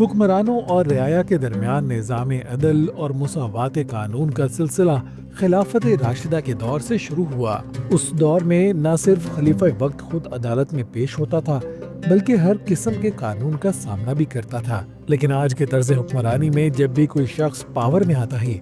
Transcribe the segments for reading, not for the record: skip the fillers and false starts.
حکمرانوں اور رعایا کے درمیان نظام عدل اور مساوات قانون کا سلسلہ خلافت راشدہ کے دور سے شروع ہوا۔ اس دور میں نہ صرف خلیفہ وقت خود عدالت میں پیش ہوتا تھا بلکہ ہر قسم کے قانون کا سامنا بھی کرتا تھا۔ لیکن آج کے طرز حکمرانی میں جب بھی کوئی شخص پاور میں آتا ہے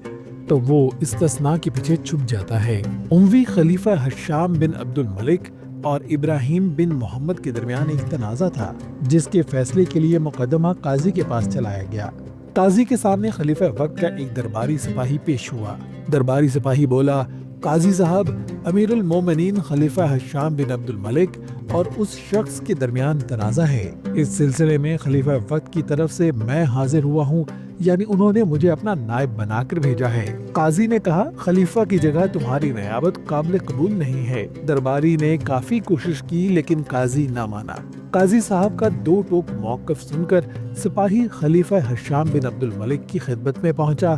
تو وہ استثناء کے پیچھے چھپ جاتا ہے۔ اموی خلیفہ ہشام بن عبد الملک اور ابراہیم بن محمد کے درمیان ایک تنازع تھا جس کے فیصلے کے لیے مقدمہ قاضی کے پاس چلایا گیا۔ قاضی کے سامنے خلیفہ وقت کا ایک درباری سپاہی پیش ہوا۔ درباری سپاہی بولا، قاضی صاحب، امیر المومنین خلیفہ ہشام بن عبد الملک اور اس شخص کے درمیان تنازع ہے۔ اس سلسلے میں خلیفہ وقت کی طرف سے میں حاضر ہوا ہوں، یعنی انہوں نے مجھے اپنا نائب بنا کر بھیجا ہے۔ قاضی نے کہا، خلیفہ کی جگہ تمہاری نیابت قابل قبول نہیں ہے۔ درباری نے کافی کوشش کی لیکن قاضی نہ مانا۔ قاضی صاحب کا دو ٹوک موقف سن کر سپاہی خلیفہ ہشام بن عبد الملک کی خدمت میں پہنچا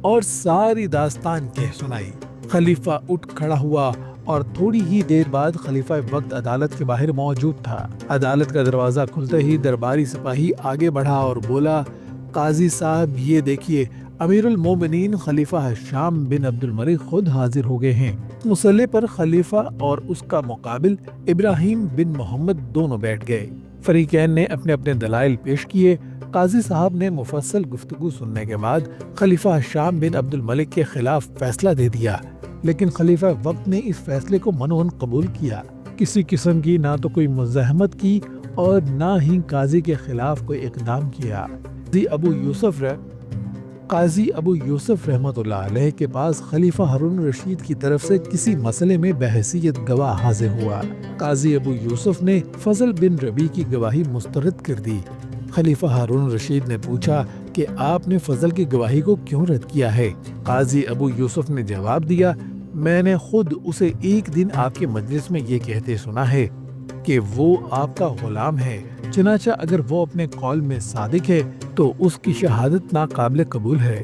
اور ساری داستان کہہ سنائی۔ خلیفہ اٹھ کھڑا ہوا اور تھوڑی ہی دیر بعد خلیفہ وقت عدالت کے باہر موجود تھا۔ عدالت کا دروازہ کھلتے ہی درباری سپاہی آگے بڑھا اور بولا، قاضی صاحب، یہ دیکھیے، امیر المومنین خلیفہ ہشام بن عبد الملک خود حاضر ہو گئے ہیں۔ مصلی پر خلیفہ اور اس کا مقابل ابراہیم بن محمد دونوں بیٹھ گئے۔ فریقین نے اپنے اپنے دلائل پیش کیے۔ قاضی صاحب نے مفصل گفتگو سننے کے بعد خلیفہ ہشام بن عبد الملک کے خلاف فیصلہ دے دیا، لیکن خلیفہ وقت نے اس فیصلے کو منعن قبول کیا۔ کسی قسم کی نہ تو کوئی مزاحمت کی اور نہ ہی قاضی کے خلاف کوئی اقدام کیا۔ قاضی ابو یوسف رحمۃ اللہ علیہ کے پاس خلیفہ ہارون رشید کی طرف سے کسی مسئلے میں بحیثیت گواہ حاضر ہوا۔ قاضی ابو یوسف نے فضل بن ربیع کی گواہی مسترد کر دی۔ خلیفہ ہارون رشید نے پوچھا کہ آپ نے فضل کی گواہی کو کیوں رد کیا ہے؟ قاضی ابو یوسف نے جواب دیا، میں نے خود اسے ایک دن آپ کے مجلس میں یہ کہتے سنا ہے کہ وہ آپ کا غلام ہے، چنانچہ اگر وہ اپنے قول میں صادق ہے تو اس کی شہادت ناقابل قبول ہے،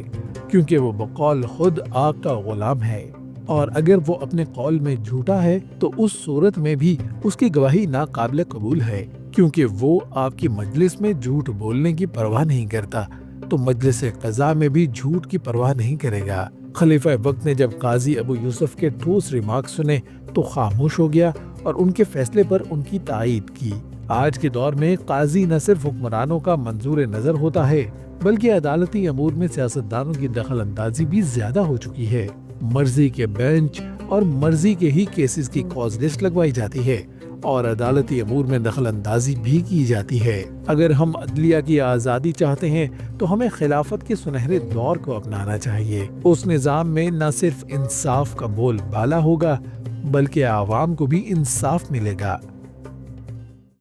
کیونکہ وہ بقول خود آپ کا غلام ہے، اور اگر وہ اپنے قول میں جھوٹا ہے تو اس صورت میں بھی اس کی گواہی ناقابل قبول ہے، کیونکہ وہ آپ کی مجلس میں جھوٹ بولنے کی پرواہ نہیں کرتا تو مجلس قضا میں بھی جھوٹ کی پرواہ نہیں کرے گا۔ خلیفہ وقت نے جب قاضی ابو یوسف کے ٹھوس ریمارک سنے تو خاموش ہو گیا اور ان کے فیصلے پر ان کی تائید کی۔ آج کے دور میں قاضی نہ صرف حکمرانوں کا منظور نظر ہوتا ہے بلکہ عدالتی امور میں سیاستدانوں کی دخل اندازی بھی زیادہ ہو چکی ہے۔ مرضی کے بینچ اور مرضی کے ہی کیسز کی کاز لسٹ لگوائی جاتی ہے اور عدالتی امور میں دخل اندازی بھی کی جاتی ہے۔ اگر ہم عدلیہ کی آزادی چاہتے ہیں تو ہمیں خلافت کے سنہرے دور کو اپنانا چاہیے۔ اس نظام میں نہ صرف انصاف کا بول بالا ہوگا بلکہ عوام کو بھی انصاف ملے گا۔